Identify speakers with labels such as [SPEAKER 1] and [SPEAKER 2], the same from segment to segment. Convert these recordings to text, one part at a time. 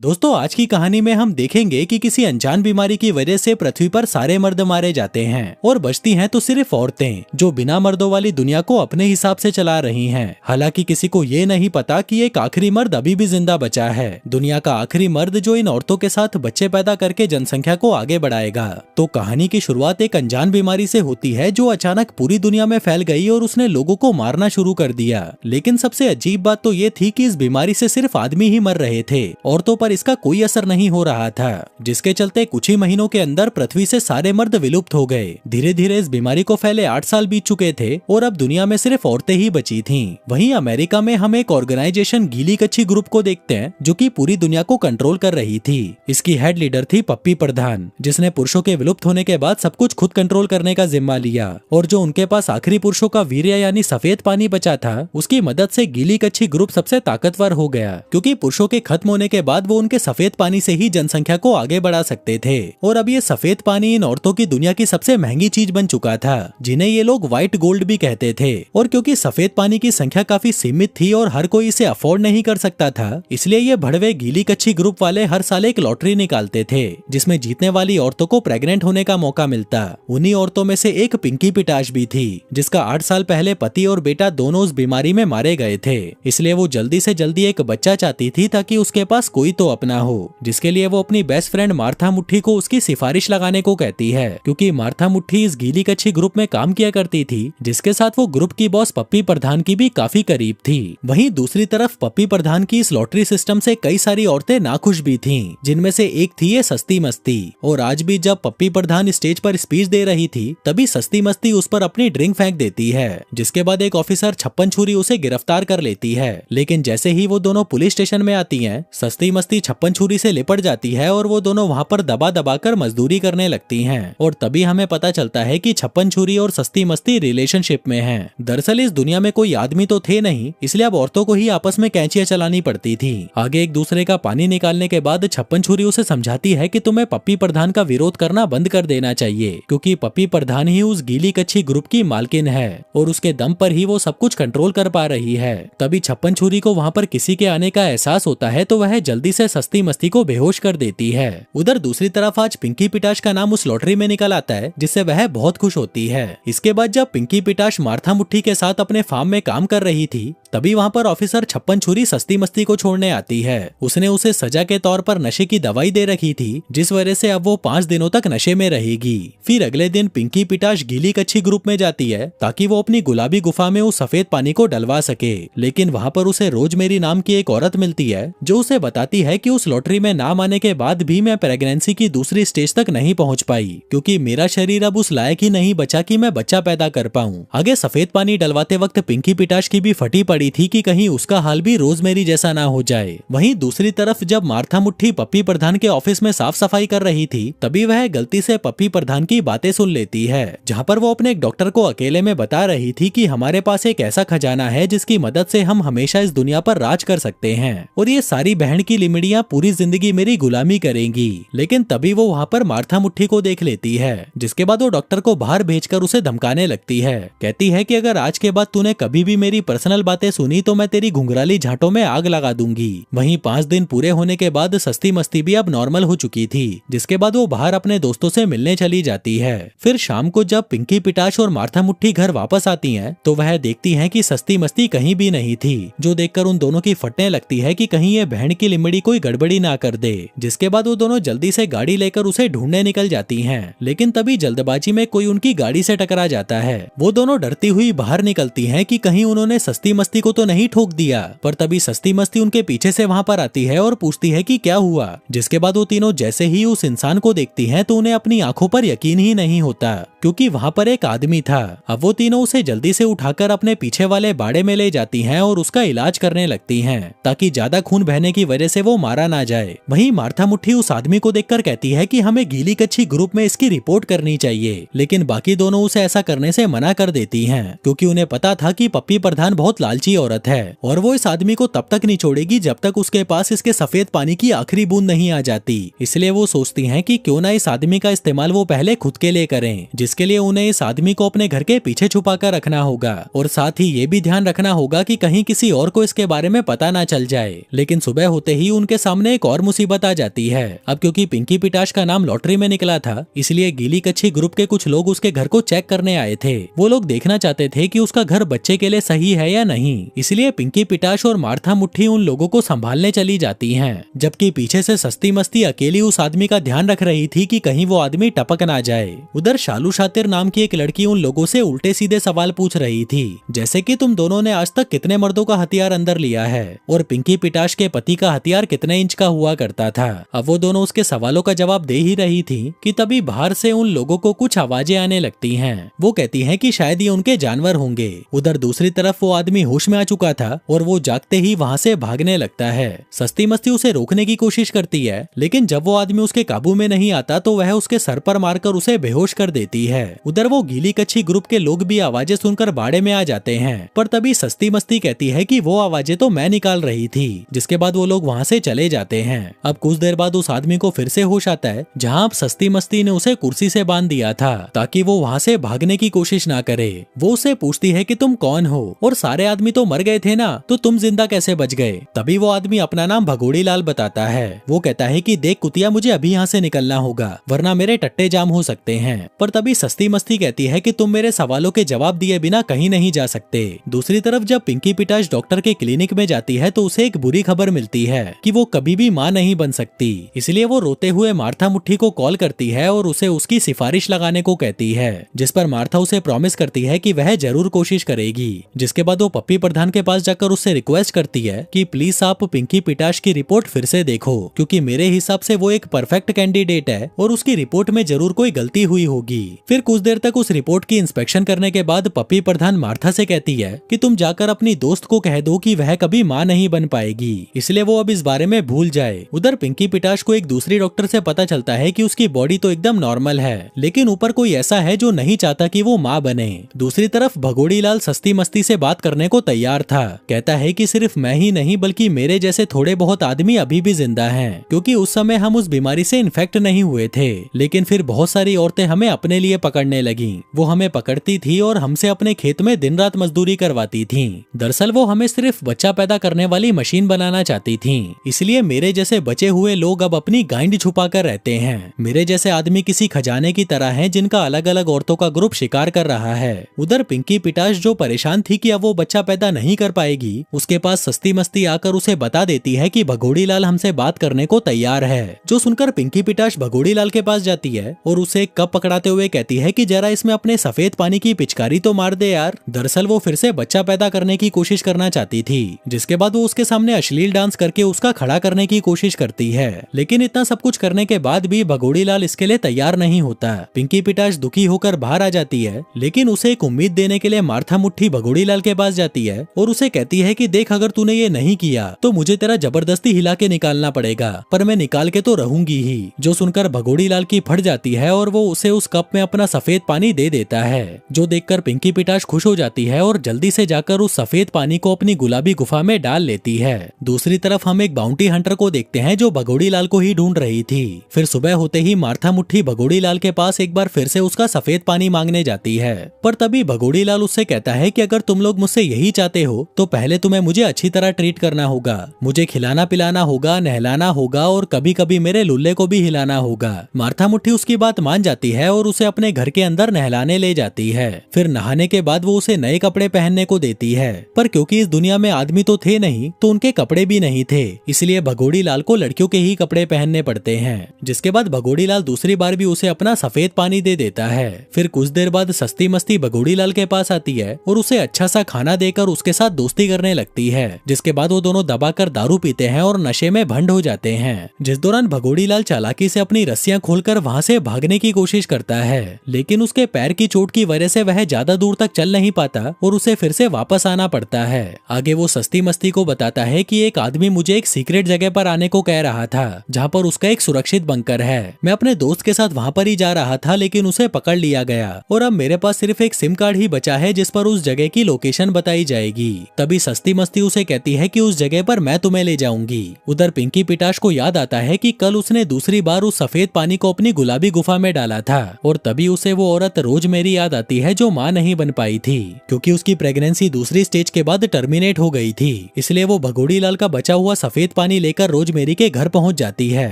[SPEAKER 1] दोस्तों, आज की कहानी में हम देखेंगे कि किसी अनजान बीमारी की वजह से पृथ्वी पर सारे मर्द मारे जाते हैं और बचती हैं तो सिर्फ औरतें, जो बिना मर्दों वाली दुनिया को अपने हिसाब से चला रही हैं। हालांकि किसी को ये नहीं पता कि एक आखिरी मर्द अभी भी जिंदा बचा है, दुनिया का आखिरी मर्द जो इन औरतों के साथ बच्चे पैदा करके जनसंख्या को आगे बढ़ाएगा। तो कहानी की शुरुआत एक अनजान बीमारी से होती है जो अचानक पूरी दुनिया में फैल गई और उसने लोगों को मारना शुरू कर दिया। लेकिन सबसे अजीब बात तो ये थी कि इस बीमारी से सिर्फ आदमी ही मर रहे थे, औरतों पर इसका कोई असर नहीं हो रहा था, जिसके चलते कुछ ही महीनों के अंदर पृथ्वी से सारे मर्द विलुप्त हो गए। धीरे धीरे इस बीमारी को फैले 8 साल बीत चुके थे और अब दुनिया में सिर्फ औरतें ही बची थीं। वहीं अमेरिका में हम एक ऑर्गेनाइजेशन गीली कच्छी ग्रुप को देखते हैं जो कि पूरी दुनिया को कंट्रोल कर रही थी। इसकी हेड लीडर थी पप्पी प्रधान, जिसने पुरुषों के विलुप्त होने के बाद सब कुछ खुद कंट्रोल करने का जिम्मा लिया और जो उनके पास आखिरी पुरुषों का वीर्य यानी सफेद पानी बचा था, उसकी मदद से गीली कच्छी ग्रुप सबसे ताकतवर हो गया, क्योंकि पुरुषों के खत्म होने के बाद वो उनके सफेद पानी से ही जनसंख्या को आगे बढ़ा सकते थे। और अब ये सफेद पानी इन औरतों की दुनिया की सबसे महंगी चीज बन चुका था, जिन्हें ये लोग व्हाइट गोल्ड भी कहते थे। और क्योंकि सफेद पानी की संख्या काफी सीमित थी और हर कोई इसे अफोर्ड नहीं कर सकता था, इसलिए ये भड़वे गीली कच्छी ग्रुप वाले हर साल एक लॉटरी निकालते थे, जिसमें जीतने वाली औरतों को प्रेग्नेंट होने का मौका मिलता। उन्हीं औरतों में से एक पिंकी पिटाश भी थी, जिसका 8 साल पहले पति और बेटा दोनों उस बीमारी में मारे गए थे। इसलिए वो जल्दी से जल्दी एक बच्चा चाहती थी ताकि उसके पास कोई तो अपना हो, जिसके लिए वो अपनी बेस्ट फ्रेंड मार्था मुट्ठी को उसकी सिफारिश लगाने को कहती है, क्योंकि मार्था मुट्ठी इस गीली कच्छी ग्रुप में काम किया करती थी, जिसके साथ वो ग्रुप की बॉस पप्पी प्रधान की भी काफी करीब थी। वहीं दूसरी तरफ पप्पी प्रधान की इस लॉटरी सिस्टम से कई सारी औरतें नाखुश भी थीं, जिनमें से एक थी ये सस्ती मस्ती। और आज भी जब पप्पी प्रधान स्टेज पर स्पीच दे रही थी, तभी सस्ती मस्ती उस पर अपनी ड्रिंक फेंक देती है, जिसके बाद एक ऑफिसर छप्पन छुरी उसे गिरफ्तार कर लेती है। लेकिन जैसे ही वो दोनों पुलिस स्टेशन में आती हैं, सस्ती मस्ती छप्पन छुरी से लिपट जाती है और वो दोनों वहाँ पर दबा दबा कर मजदूरी करने लगती हैं। और तभी हमें पता चलता है कि छप्पन छुरी और सस्ती मस्ती रिलेशनशिप में हैं। दरअसल इस दुनिया में कोई आदमी तो थे नहीं, इसलिए अब औरतों को ही आपस में कैंचियां चलानी पड़ती थी। आगे एक दूसरे का पानी निकालने के बाद छप्पन छुरी उसे समझाती है कि तुम्हें पप्पी प्रधान का विरोध करना बंद कर देना चाहिए, क्योंकि पप्पी प्रधान ही उस गीली कच्छी ग्रुप की मालकिन है और उसके दम पर ही वो सब कुछ कंट्रोल कर पा रही है। तभी छप्पन छुरी को वहाँ पर किसी के आने का एहसास होता है, तो वह जल्दी से सस्ती मस्ती को बेहोश कर देती है। उधर दूसरी तरफ आज पिंकी पिटाश का नाम उस लॉटरी में निकल आता है, जिससे वह बहुत खुश होती है। इसके बाद जब पिंकी पिटाश मार्था मुट्ठी के साथ अपने फार्म में काम कर रही थी, तभी वहाँ पर ऑफिसर छप्पन छुरी सस्ती मस्ती को छोड़ने आती है। उसने उसे सजा के तौर पर नशे की दवाई दे रखी थी, जिस वजह से अब वो 5 दिनों तक नशे में रहेगी। फिर अगले दिन पिंकी पिटाश गीली कच्छी ग्रुप में जाती है ताकि वो अपनी गुलाबी गुफा में उस सफेद पानी को डलवा सके। लेकिन वहाँ पर उसे रोजमेरी नाम की एक औरत मिलती है, जो उसे बताती है कि उस लॉटरी में नाम आने के बाद भी मैं प्रेगनेंसी की दूसरी स्टेज तक नहीं पहुँच पाई, क्योंकि मेरा शरीर अब उस लायक ही नहीं बचा कि मैं बच्चा पैदा कर पाऊँ। आगे सफेद पानी डलवाते वक्त पिंकी पिटाश की भी फटी पड़ी थी कि कहीं उसका हाल भी रोजमेरी जैसा ना हो जाए। वहीं दूसरी तरफ जब मार्था मुट्ठी पप्पी प्रधान के ऑफिस में साफ सफाई कर रही थी, तभी वह गलती से पप्पी प्रधान की बातें सुन लेती है, जहाँ पर वो अपने एक डॉक्टर को अकेले में बता रही थी कि हमारे पास एक ऐसा खजाना है जिसकी मदद से हम हमेशा इस दुनिया पर राज कर सकते हैं और ये सारी बहन की लिमड़ियां पूरी जिंदगी मेरी गुलामी करेंगी। लेकिन तभी वो वहाँ पर मार्था मुट्ठी को देख लेती है, जिसके बाद वो डॉक्टर को बाहर भेजकर उसे धमकाने लगती है। कहती है कि अगर आज के बाद तूने कभी भी मेरी पर्सनल बातें सुनी तो मैं तेरी घुंघराली झांटों में आग लगा दूंगी। वहीं 5 दिन पूरे होने के बाद सस्ती मस्ती भी अब नॉर्मल हो चुकी थी, जिसके बाद वो बाहर अपने दोस्तों से मिलने चली जाती है। फिर शाम को जब पिंकी पिटाश और मार्था मुट्ठी घर वापस आती हैं, तो वह देखती हैं कि सस्ती मस्ती कहीं भी नहीं थी, जो देखकर उन दोनों की फटने लगती है कि कहीं ये बहन की लिमड़ी कोई गड़बड़ी ना कर दे। जिसके बाद वो दोनों जल्दी से गाड़ी लेकर उसे ढूंढने निकल जाती हैं। लेकिन तभी जल्दबाजी में कोई उनकी गाड़ी से टकरा जाता है। वो दोनों डरती हुई बाहर निकलती हैं कि कहीं उन्होंने सस्ती मस्ती को तो नहीं ठोक दिया, पर तभी सस्ती मस्ती उनके पीछे से वहाँ पर आती है और पूछती है कि क्या हुआ। जिसके बाद वो तीनों जैसे ही उस इंसान को देखती हैं, तो उन्हें अपनी आंखों पर यकीन ही नहीं होता, क्योंकि वहाँ पर एक आदमी था। अब वो तीनों उसे जल्दी से उठाकर अपने पीछे वाले बाड़े में ले जाती हैं और उसका इलाज करने लगती हैं, ताकि ज्यादा खून बहने की वजह से वो मारा ना जाए। वहीं मार्था मुट्ठी उस आदमी को देखकर कहती है कि हमें गीली कच्छी ग्रुप में इसकी रिपोर्ट करनी चाहिए, लेकिन बाकी दोनों उसे ऐसा करने से मना कर देती हैं, क्योंकि उन्हें पता था कि पप्पी प्रधान बहुत लालची सच्ची औरत है और वो इस आदमी को तब तक नहीं छोड़ेगी जब तक उसके पास इसके सफेद पानी की आखिरी बूंद नहीं आ जाती। इसलिए वो सोचती हैं कि क्यों ना इस आदमी का इस्तेमाल वो पहले खुद के लिए करें, जिसके लिए उन्हें इस आदमी को अपने घर के पीछे छुपा कर रखना होगा और साथ ही ये भी ध्यान रखना होगा कि कहीं किसी और को इसके बारे में पता ना चल जाए। लेकिन सुबह होते ही उनके सामने एक और मुसीबत आ जाती है। अब क्योंकि पिंकी पिटाश का नाम लॉटरी में निकला था, इसलिए गीली कच्छी ग्रुप के कुछ लोग उसके घर को चेक करने आए थे। वो लोग देखना चाहते थे कि उसका घर बच्चे के लिए सही है या नहीं। इसलिए पिंकी पिटाश और मार्था मुट्ठी उन लोगों को संभालने चली जाती हैं, जबकि पीछे से सस्ती मस्ती अकेली उस आदमी का ध्यान रख रही थी कि कहीं वो आदमी टपक ना जाए। उधर शालू शातिर नाम की एक लड़की उन लोगों से उल्टे सीधे सवाल पूछ रही थी, जैसे कि तुम दोनों ने आज तक कितने मर्दों का हथियार अंदर लिया है और पिंकी पिटाश के पति का हथियार कितने इंच का हुआ करता था। अब वो दोनों उसके सवालों का जवाब दे ही रही थी कि तभी बाहर से उन लोगों को कुछ आवाजें आने लगती हैं। वो कहती हैं कि शायद ये उनके जानवर होंगे। उधर दूसरी तरफ वो आदमी होश में आ चुका था और वो जागते ही वहाँ से भागने लगता है। सस्ती मस्ती उसे रोकने की कोशिश करती है, लेकिन जब वो आदमी उसके काबू में नहीं आता तो वह उसके सर पर मारकर उसे बेहोश कर देती है। उधर वो गीली कच्छी ग्रुप के लोग भी आवाजें सुनकर बाड़े में आ जाते हैं, पर तभी सस्ती मस्ती कहती है कि वो आवाजें तो मैं निकाल रही थी, जिसके बाद वो लोग वहाँ से चले जाते हैं। अब कुछ देर बाद उस आदमी को फिर से होश आता है, जहाँ अब सस्ती मस्ती ने उसे कुर्सी से बांध दिया था ताकि वो वहाँ से भागने की कोशिश ना करे। वो उसे पूछती है कि तुम कौन हो और सारे आदमी तो मर गए थे ना, तो तुम जिंदा कैसे बच गए। तभी वो आदमी अपना नाम भगोड़ी लाल बताता है। वो कहता है कि देख कुतिया, मुझे अभी यहाँ से निकलना होगा वरना मेरे टट्टे जाम हो सकते हैं। पर तभी सस्ती मस्ती कहती है कि तुम मेरे सवालों के जवाब दिए बिना कहीं नहीं जा सकते। दूसरी तरफ जब पिंकी पिटाश डॉक्टर के क्लिनिक में जाती है तो उसे एक बुरी खबर मिलती है कि वो कभी भी माँ नहीं बन सकती। इसलिए वो रोते हुए मार्था मुट्ठी को कॉल करती है और उसे उसकी सिफारिश लगाने को कहती है, जिस पर मार्था उसे प्रॉमिस करती है कि वह जरूर कोशिश करेगी। जिसके बाद वो पप्पी प्रधान के पास जाकर उससे रिक्वेस्ट करती है कि प्लीज आप पिंकी पिटाश की रिपोर्ट फिर से देखो, क्योंकि मेरे हिसाब से वो एक परफेक्ट कैंडिडेट है और उसकी रिपोर्ट में जरूर कोई गलती हुई होगी। फिर कुछ देर तक उस रिपोर्ट की इंस्पेक्शन करने के बाद पप्पी प्रधान मार्था से कहती है कि तुम जाकर अपनी दोस्त को कह दो कि वह कभी माँ नहीं बन पाएगी, इसलिए वो अब इस बारे में भूल जाए। उधर पिंकी पिटाश को एक दूसरी डॉक्टर से पता चलता है कि उसकी बॉडी तो एकदम नॉर्मल है, लेकिन ऊपर कोई ऐसा है जो नहीं चाहता कि वो माँ बने। दूसरी तरफ भगोड़ी लाल सस्ती मस्ती से बात करने को तैयार था। कहता है कि सिर्फ मैं ही नहीं बल्कि मेरे जैसे थोड़े बहुत आदमी अभी भी जिंदा हैं, क्योंकि उस समय हम उस बीमारी से इन्फेक्ट नहीं हुए थे, लेकिन फिर बहुत सारी औरतें हमें अपने लिए पकड़ने लगी। वो हमें पकड़ती थी और हमसे अपने खेत में दिन रात मजदूरी करवाती थी। दरअसल वो हमें सिर्फ बच्चा पैदा करने वाली मशीन बनाना चाहती थी, इसलिए मेरे जैसे बचे हुए लोग अब अपनी गांड छुपा कर रहते हैं। मेरे जैसे आदमी किसी खजाने की तरह हैं जिनका अलग अलग औरतों का ग्रुप शिकार कर रहा है। उधर पिंकी पिटाश जो परेशान थी कि अब वो बच्चा पैदा नहीं कर पाएगी, उसके पास सस्ती मस्ती आकर उसे बता देती है कि भगोड़ी लाल हमसे बात करने को तैयार है। जो सुनकर पिंकी पिटाश भगोड़ी लाल के पास जाती है और उसे कप पकड़ाते हुए कहती है कि जरा इसमें अपने सफेद पानी की पिचकारी तो मार दे यार। दरअसल वो फिर से बच्चा पैदा करने की कोशिश करना चाहती थी, जिसके बाद वो उसके सामने अश्लील डांस करके उसका खड़ा करने की कोशिश करती है। लेकिन इतना सब कुछ करने के बाद भी भगोड़ी लाल इसके लिए तैयार नहीं होता। पिंकी पिटाश दुखी होकर बाहर आ जाती है, लेकिन उसे एक उम्मीद देने के लिए मार्था मुट्ठी भगोड़ी लाल के पास जाती है और उसे कहती है कि देख, अगर तूने ये नहीं किया तो मुझे तेरा जबरदस्ती हिला के निकालना पड़ेगा, पर मैं निकाल के तो रहूंगी ही। जो सुनकर भगोड़ी लाल की फट जाती है और वो उसे उस कप में अपना सफेद पानी दे देता है, जो देखकर पिंकी पिटाश खुश हो जाती है और जल्दी से जाकर उस सफेद पानी को अपनी गुलाबी गुफा में डाल लेती है। दूसरी तरफ हम एक बाउंटी हंटर को देखते हैं जो भगोड़ी लाल को ही ढूंढ रही थी। फिर सुबह होते ही मार्था मुट्ठी भगोड़ी लाल के पास एक बार फिर से उसका सफेद पानी मांगने जाती है, पर तभी भगोड़ी लाल उससे कहता है कि अगर तुम लोग मुझसे यही चाहते हो तो पहले तुम्हें मुझे अच्छी तरह ट्रीट करना होगा, मुझे खिलाना पिलाना होगा, नहलाना होगा और कभी कभी मेरे लुल्ले को भी हिलाना होगा। मार्था मुट्ठी उसकी बात मान जाती है और उसे अपने घर के अंदर नहलाने ले जाती है। फिर नहाने के बाद वो उसे नए कपड़े पहनने को देती है, पर क्योंकि इस दुनिया में आदमी तो थे नहीं तो उनके कपड़े भी नहीं थे, इसलिए भगोड़ी लाल को लड़कियों के ही कपड़े पहनने पड़ते हैं। जिसके बाद भगोड़ी लाल दूसरी बार भी उसे अपना सफेद पानी दे देता है। फिर कुछ देर बाद सस्ती मस्ती भगोड़ी लाल के पास आती है और उसे अच्छा सा खाना देकर उसके साथ दोस्ती करने लगती है। जिसके बाद वो दोनों दबाकर दारू पीते हैं और नशे में भंड हो जाते हैं। जिस दौरान भगोड़ी लाल चालाकी से अपनी रस्सियां खोलकर वहां से भागने की कोशिश करता है, लेकिन उसके पैर की चोट की वजह से वह ज्यादा दूर तक चल नहीं पाता और उसे फिर से वापस आना पड़ता है। आगे वो सस्ती मस्ती को बताता है कि एक आदमी मुझे एक सीक्रेट जगह पर आने को कह रहा था जहाँ पर उसका एक सुरक्षित बंकर है। मैं अपने दोस्त के साथ वहाँ पर ही जा रहा था, लेकिन उसे पकड़ लिया गया और अब मेरे पास सिर्फ एक सिम कार्ड ही बचा है जिस पर उस जगह की लोकेशन बताई जाएगी। जाएगी। तभी सस्ती मस्ती उसे कहती है कि उस जगह पर मैं तुम्हें ले जाऊंगी। उधर पिंकी पिटाश को याद आता है कि कल उसने दूसरी बार उस सफेद पानी को अपनी गुलाबी गुफा में डाला था और तभी उसे वो औरत रोजमेरी याद आती है जो मां नहीं बन पाई थी क्योंकि उसकी प्रेगनेंसी दूसरी स्टेज के बाद टर्मिनेट हो गई थी। इसलिए वो भगोड़ी लाल का बचा हुआ सफेद पानी लेकर रोजमेरी के घर पहुंच जाती है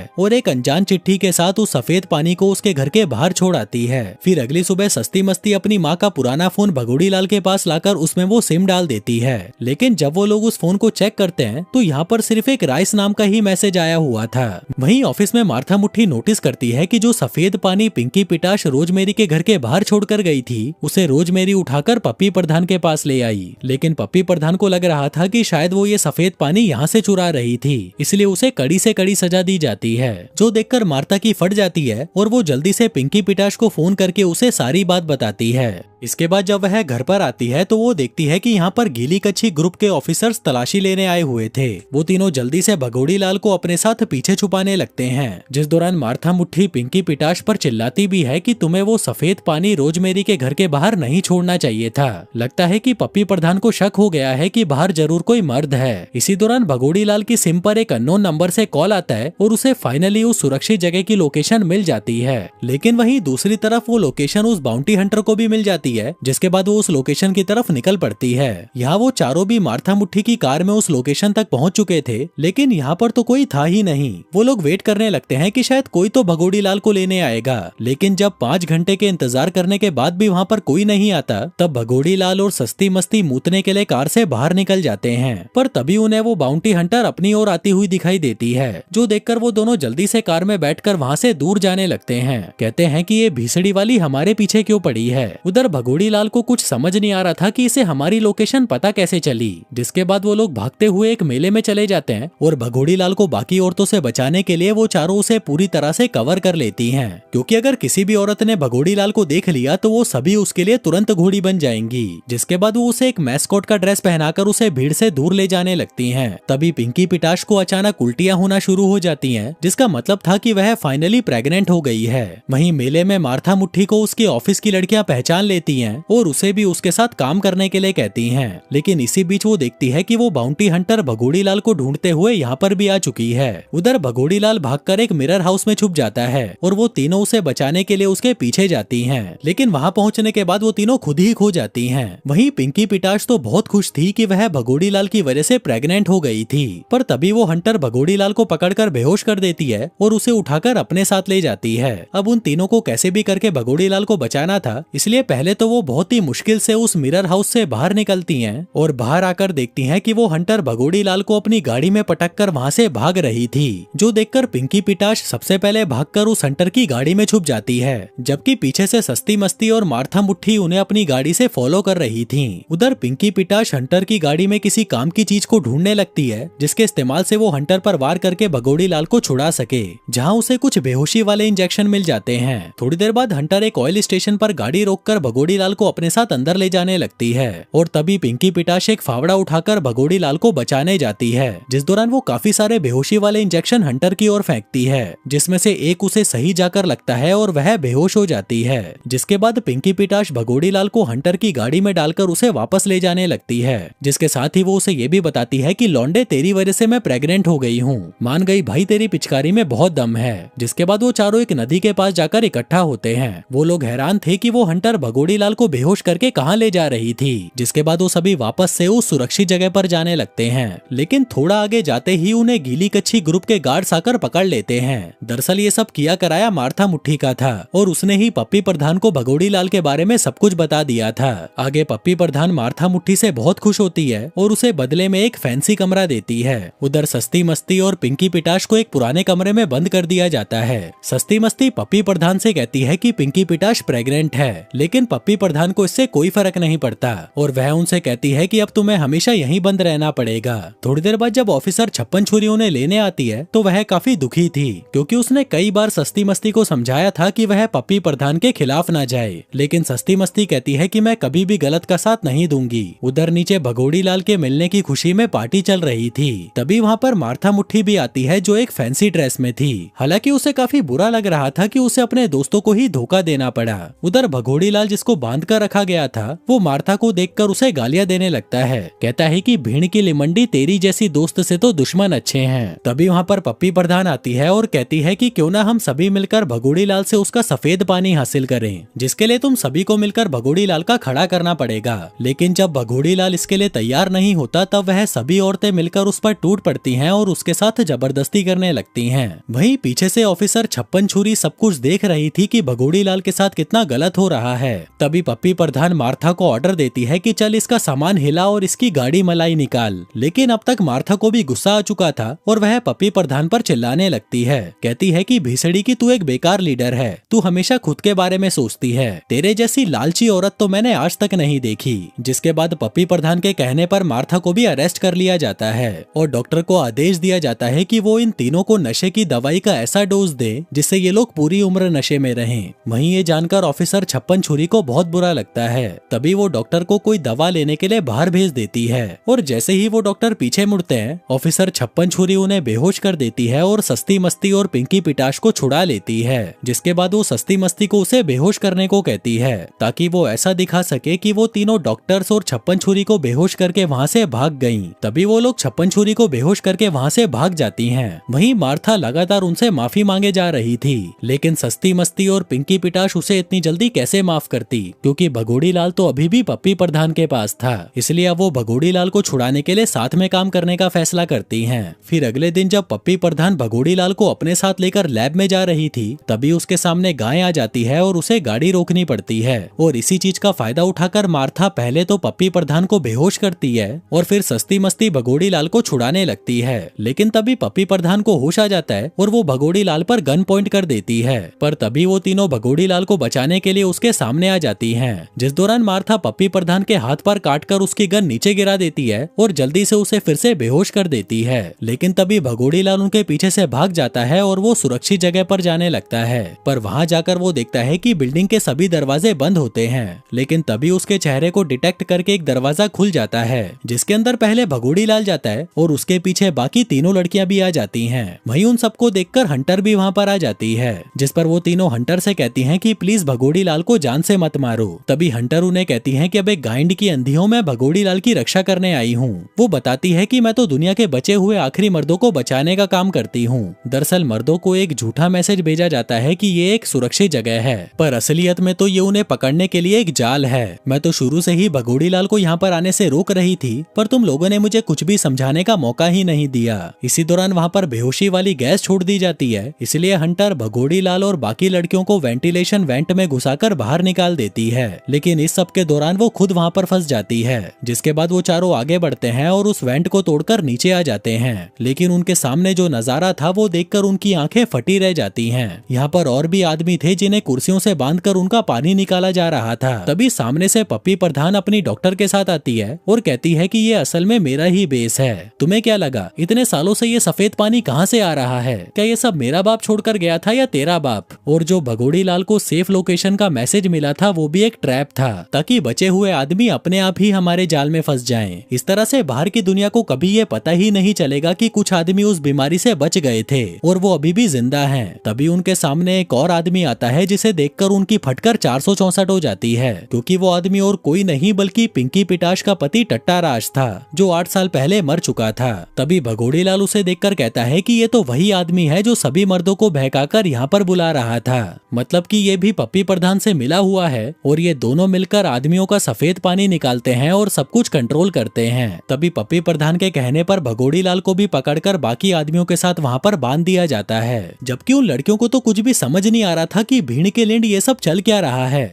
[SPEAKER 1] और एक अनजान चिट्ठी के साथ उस सफेद पानी को उसके घर के बाहर छोड़ आती है। फिर अगली सुबह सस्ती मस्ती अपनी माँ का पुराना फोन भगोड़ी लाल के पास लाकर उसमें वो सिम डाल देती है। लेकिन जब वो लोग उस फोन को चेक करते हैं तो यहाँ पर सिर्फ एक राइस नाम का ही मैसेज आया हुआ था। वहीं ऑफिस में मार्था मुट्ठी नोटिस करती है कि जो सफेद पानी पिंकी पिटाश रोजमेरी के घर के बाहर छोड़कर गई थी उसे रोजमेरी उठाकर पप्पी प्रधान के पास ले आई। लेकिन पप्पी प्रधान को लग रहा था कि शायद वो ये सफेद पानी यहाँ से चुरा रही थी, इसलिए उसे कड़ी से कड़ी सजा दी जाती है, जो देखकर मार्था की फट जाती है और वो जल्दी से पिंकी पिटाश को फोन करके उसे सारी बात बताती है। इसके बाद जब वह घर पर आती है तो वो देखती है कि यहाँ पर गीली कच्छी ग्रुप के ऑफिसर्स तलाशी लेने आए हुए थे। वो तीनों जल्दी से भगोड़ी लाल को अपने साथ पीछे छुपाने लगते हैं, जिस दौरान मार्था मुट्ठी पिंकी पिटाश पर चिल्लाती भी है कि तुम्हें वो सफेद पानी रोजमेरी के घर के बाहर नहीं छोड़ना चाहिए था। लगता है कि पप्पी प्रधान को शक हो गया है कि बाहर जरूर कोई मर्द है। इसी दौरान भगोड़ी लाल की सिम पर एक अननोन नंबर से कॉल आता है और उसे फाइनली उस सुरक्षित जगह की लोकेशन मिल जाती है। लेकिन वहीं दूसरी तरफ वो लोकेशन उस बाउंटी हंटर को भी मिल जाती है, जिसके बाद वो उस लोकेशन की तरफ निकल पड़ती है। यहाँ वो चारों भी मार्था मुट्ठी की कार में उस लोकेशन तक पहुंच चुके थे, लेकिन यहाँ पर तो कोई था ही नहीं। वो लोग वेट करने लगते हैं कि शायद कोई तो भगोड़ी लाल को लेने आएगा, लेकिन जब 5 घंटे के इंतजार करने के बाद भी वहाँ पर कोई नहीं आता, तब भगोड़ी लाल और सस्ती मस्ती मूतने के लिए कार से बाहर निकल जाते हैं। पर तभी उन्हें वो बाउंटी हंटर अपनी ओर आती हुई दिखाई देती है, जो देखकर वो दोनों जल्दी से कार में बैठकर वहाँ से दूर जाने लगते हैं। कहते हैं कि ये भीसड़ी वाली हमारे पीछे क्यों पड़ी है। उधर भगोड़ी लाल को कुछ समझ नहीं आ रहा था कि इसे हमारी लोकेशन पता कैसे चली। जिसके बाद वो लोग भागते हुए एक मेले में चले जाते हैं और भगोड़ी लाल को बाकी औरतों से बचाने के लिए वो चारों उसे पूरी तरह से कवर कर लेती हैं, क्योंकि अगर किसी भी औरत ने भगोड़ी लाल को देख लिया तो वो सभी उसके लिए तुरंत घोड़ी बन जाएंगी। जिसके बाद वो उसे एक मैस्कॉट का ड्रेस पहनाकर उसे भीड़ से दूर ले जाने लगती हैं। तभी पिंकी पिटाश को अचानक उल्टियां होना शुरू हो जाती हैं, जिसका मतलब था कि वह फाइनली प्रेग्नेंट हो गई है। वहीं मेले में मार्था मुट्ठी को उसके ऑफिस की लड़कियां पहचान लेती हैं और उसे भी उसके साथ काम करने के लिए कहती हैं। लेकिन इसी बीच वो देखती है कि वो बाउंटी हंटर भगोड़ी लाल को ढूंढते हुए यहाँ पर भी आ चुकी है। उधर भगोड़ी लाल भागकर एक मिरर हाउस में छुप जाता है और वो तीनों उसे बचाने के लिए उसके पीछे जाती हैं। लेकिन वहाँ पहुँचने के बाद वो तीनों खुद ही खो जाती हैं। वहीं पिंकी पिटाश तो बहुत खुश थी कि वह भगोड़ी लाल की वजह से प्रेग्नेंट हो गई थी, पर तभी वो हंटर भगोड़ी लाल को पकड़कर बेहोश कर देती है और उसे उठाकर अपने साथ ले जाती है। अब उन तीनों को कैसे भी करके भगोड़ी लाल को बचाना था, इसलिए पहले तो वो बहुत ही मुश्किल से उस मिरर हाउस से बाहर निकलती हैं और बाहर आकर देखती हैं कि वो हंटर भगोड़ी लाल को अपनी गाड़ी में पटककर वहाँ से भाग रही थी, जो देखकर पिंकी पिटाश सबसे पहले भागकर उस हंटर की गाड़ी में छुप जाती है, जबकि पीछे से सस्ती मस्ती और मार्था मुट्ठी उन्हें अपनी गाड़ी से फॉलो कर रही थी। उधर पिंकी पिटाश हंटर की गाड़ी में किसी काम की चीज को ढूंढने लगती है, जिसके इस्तेमाल से वो हंटर पर वार करके भगोड़ी लाल को छुड़ा सके, जहाँ उसे कुछ बेहोशी वाले इंजेक्शन मिल जाते हैं। थोड़ी देर बाद हंटर एक ऑयल स्टेशन पर गाड़ी रोककर भगोड़ी लाल को अपने साथ अंदर ले जाने लगती है और तभी पिंकी पिटाश एक फावड़ा उठाकर भगोड़ी लाल को बचाने जाती है, जिस दौरान वो काफी सारे बेहोशी वाले इंजेक्शन हंटर की ओर फेंकती है, जिसमें से एक उसे सही जाकर लगता है और वह बेहोश हो जाती है। जिसके बाद पिंकी पिटाश भगोड़ी लाल को हंटर की गाड़ी में डालकर उसे वापस ले जाने लगती है, जिसके साथ ही वो उसे ये भी बताती है कि लौंडे तेरी वजह से मैं प्रेग्नेंट हो गई हूँ, मान गई भाई तेरी पिचकारी में बहुत दम है। जिसके बाद वो चारों एक नदी के पास जाकर इकट्ठा होते हैं। वो लोग हैरान थे कि वो हंटर भगोड़ी लाल को बेहोश करके कहाँ ले जा रही थी। जिसके बाद वो सभी वापस से उस सुरक्षित जगह पर जाने लगते हैं, लेकिन थोड़ा आगे जाते ही उन्हें गीली कच्छी ग्रुप के गार्ड्स आकर पकड़ लेते हैं। दरअसल ये सब किया कराया मार्था मुट्ठी का था और उसने ही पप्पी प्रधान को भगोड़ी लाल के बारे में सब कुछ बता दिया था। आगे पप्पी प्रधान मार्था मुट्ठी से बहुत खुश होती है और उसे बदले में एक फैंसी कमरा देती है। उधर सस्ती मस्ती और पिंकी पिटाश को एक पुराने कमरे में बंद कर दिया जाता है। सस्ती मस्ती पप्पी प्रधान से कहती है कि पिंकी पिटाश प्रेग्नेंट है, लेकिन पप्पी प्रधान को इससे कोई फर्क नहीं पड़ता और वह उनसे कहती है कि अब तुम्हें हमेशा यहीं बंद रहना पड़ेगा। थोड़ी देर बाद जब ऑफिसर 56 छुरी उन्हें लेने आती है तो वह काफी दुखी थी, क्योंकि उसने कई बार सस्ती मस्ती को समझाया था कि वह पप्पी प्रधान के खिलाफ ना जाए, लेकिन सस्ती मस्ती कहती है कि मैं कभी भी गलत का साथ नहीं दूंगी। उधर नीचे भगोड़ी लाल के मिलने की खुशी में पार्टी चल रही थी। तभी वहाँ पर मार्था मुट्ठी भी आती है, जो एक फैंसी ड्रेस में थी। हालांकि उसे काफी बुरा लग रहा था कि उसे अपने दोस्तों को ही धोखा देना पड़ा। उधर भगोड़ी लाल जिसको बांध कर रखा गया था, वो मार्था को देखकर उसे गालियां गालियां देने लगता है। कहता है कि भीड़ की लिमंडी तेरी जैसी दोस्त से तो दुश्मन अच्छे हैं। तभी वहाँ पर पप्पी प्रधान आती है और कहती है कि क्यों ना हम सभी मिलकर भगोड़ी लाल से उसका सफेद पानी हासिल करें, जिसके लिए तुम सभी को मिलकर भगोड़ी लाल का खड़ा करना पड़ेगा। लेकिन जब भगोड़ी लाल इसके लिए तैयार नहीं होता तब वह सभी औरतें मिलकर उस पर टूट पड़ती हैं और उसके साथ जबरदस्ती करने लगती हैं। वहीं पीछे से ऑफिसर छप्पन छुरी सब कुछ देख रही थी कि भगोड़ी लाल के साथ कितना गलत हो रहा है। तभी पप्पी प्रधान मार्था को ऑर्डर देती है कि चल इसका सामान हिला और इसकी गाड़ी मलाई निकाल। लेकिन अब तक मार्था को भी गुस्सा आ चुका था और वह पप्पी प्रधान पर चिल्लाने लगती है। कहती है कि भीसड़ी की तू एक बेकार लीडर है, तू हमेशा खुद के बारे में सोचती है, तेरे जैसी लालची औरत तो मैंने आज तक नहीं देखी। जिसके बाद पप्पी प्रधान के कहने पर मार्था को भी अरेस्ट कर लिया जाता है और डॉक्टर को आदेश दिया जाता है कि वो इन तीनों को नशे की दवाई का ऐसा डोज दे जिससे ये लोग पूरी उम्र नशे में रहें। वहीं ये जानकर ऑफिसर छप्पन छुरी को बहुत बुरा लगता है। तभी वो डॉक्टर को कोई दवा लेने के लिए बाहर भेज देती है और जैसे ही वो डॉक्टर पीछे मुड़ते हैं ऑफिसर छप्पन छुरी उन्हें बेहोश कर देती है और सस्ती मस्ती और पिंकी पिटाश को छुड़ा लेती है। जिसके बाद वो सस्ती मस्ती को उसे बेहोश करने को कहती है ताकि वो ऐसा दिखा सके कि वो तीनों डॉक्टर्स और छप्पन छुरी को बेहोश करके वहाँ से भाग गयी। तभी वो लोग छप्पन छुरी को बेहोश करके वहाँ से भाग जाती हैं। वहीं मार्था लगातार उनसे माफी मांगे जा रही थी, लेकिन सस्ती मस्ती और पिंकी पिटाश उसे इतनी जल्दी कैसे माफ करती, क्योंकि भगोड़ी लाल तो अभी भी पप्पी प्रधान के पास था। इसलिए अब वो भगोड़ी लाल को छुड़ाने के लिए साथ में काम करने का फैसला करती हैं। फिर अगले दिन जब पप्पी प्रधान भगोड़ी लाल को अपने साथ लेकर लैब में जा रही थी तभी उसके सामने गाय आ जाती है और उसे गाड़ी रोकनी पड़ती है और इसी चीज का फायदा उठाकर मार्था पहले तो पप्पी प्रधान को बेहोश करती है और फिर सस्ती मस्ती भगोड़ी लाल को छुड़ाने लगती है। लेकिन तभी पप्पी प्रधान को होश आ जाता है और वो भगोड़ी लाल पर गन पॉइंट कर देती है, पर तभी वो तीनों भगोड़ी लाल को बचाने के लिए उसके सामने आ जाती हैं। जिस दौरान मार्था पप्पी प्रधान के हाथ पर काटकर उसकी गन नीचे गिरा देती है और जल्दी से उसे फिर से बेहोश कर देती है। लेकिन तभी भगोड़ी लाल उनके पीछे से भाग जाता है और वो सुरक्षित जगह पर जाने लगता है, पर वहाँ जाकर वो देखता है कि बिल्डिंग के सभी दरवाजे बंद होते हैं। लेकिन तभी उसके चेहरे को डिटेक्ट करके एक दरवाजा खुल जाता है जिसके अंदर पहले भगोड़ी लाल जाता है और उसके पीछे बाकी तीनों लड़कियां भी आ जाती हैं। वहीं उन सबको देखकर हंटर भी वहाँ पर आ जाती है, जिस पर वो तीनों हंटर से कहती हैं कि प्लीज भगोड़ी लाल को जान से मत मारो। तभी हंटर उन्हें कहती हैं कि अब एक गाइंड की अंधियों में भगोड़ी लाल की रक्षा करने आई हूँ। वो बताती है कि मैं तो दुनिया के बचे हुए आखिरी मर्दों को बचाने का काम करती हूँ। दरअसल मर्दों को एक झूठा मैसेज भेजा जाता है कि ये एक सुरक्षित जगह है, पर असलियत में तो ये उन्हें पकड़ने के लिए एक जाल है। मैं तो शुरू से ही भगोड़ी लाल को यहाँ पर आने से रोक रही थी, पर तुम लोगों ने मुझे कुछ भी समझाने का मौका ही नहीं दिया। इसी दौरान वहाँ पर बेहोशी वाली गैस छोड़ दी जाती है, इसलिए हंटर भगोड़ी लाल और बाकी लड़कियों को वेंटिलेशन वेंट में घुसाकर बाहर निकाल देती है। लेकिन इस सब के दौरान वो खुद वहाँ पर फंस जाती है। जिसके बाद वो चारों आगे बढ़ते हैं और उस वेंट को तोड़कर नीचे आ जाते हैं। लेकिन उनके सामने जो नजारा था वो देखकर उनकी आंखें फटी रह जाती हैं। यहाँ पर और भी आदमी थे जिन्हें कुर्सियों से बांधकर उनका पानी निकाला जा रहा था। तभी सामने से पप्पी प्रधान अपनी डॉक्टर के साथ आती है और कहती है कि ये असल में मेरा ही बेस है। तुम्हें क्या लगा इतने सालों से ये सफेद पानी कहाँ से आ रहा है? क्या ये सब मेरा बाप छोड़कर गया था या तेरा बाप? और जो भगोड़ी लाल को सेफ लोकेशन का मैसेज मिला था वो भी एक ट्रैप था, ताकि बचे हुए आदमी अपने आप ही हमारे जाल में फंस जाएं। इस तरह से बाहर की दुनिया को कभी ये पता ही नहीं चलेगा कि कुछ आदमी उस बीमारी से बच गए थे और वो अभी भी जिंदा हैं। तभी उनके सामने एक और आदमी आता है जिसे देखकर उनकी फटकर 464 हो जाती है, क्योंकि वो आदमी और कोई नहीं बल्कि पिंकी पिटाश का पति टट्टा राज था, जो 8 साल पहले मर चुका था। तभी भगोड़ी लाल उसे देखकर कहता है कि ये तो वही आदमी है जो सभी मर्दों को बहकाकर यहाँ पर बुला रहा था, मतलब कि ये भी पप्पी प्रधान से मिला हुआ है और ये दोनों मिलकर आदमियों का सफेद पानी निकालते हैं और सब कुछ कंट्रोल करते हैं। तभी पप्पी प्रधान के कहने पर भगोड़ी लाल को भी पकड़कर बाकी आदमियों के साथ वहाँ पर बांध दिया जाता है, जबकि उन लड़कियों को तो कुछ भी समझ नहीं आ रहा था कि भीड़ के लिंड ये सब चल क्या रहा है।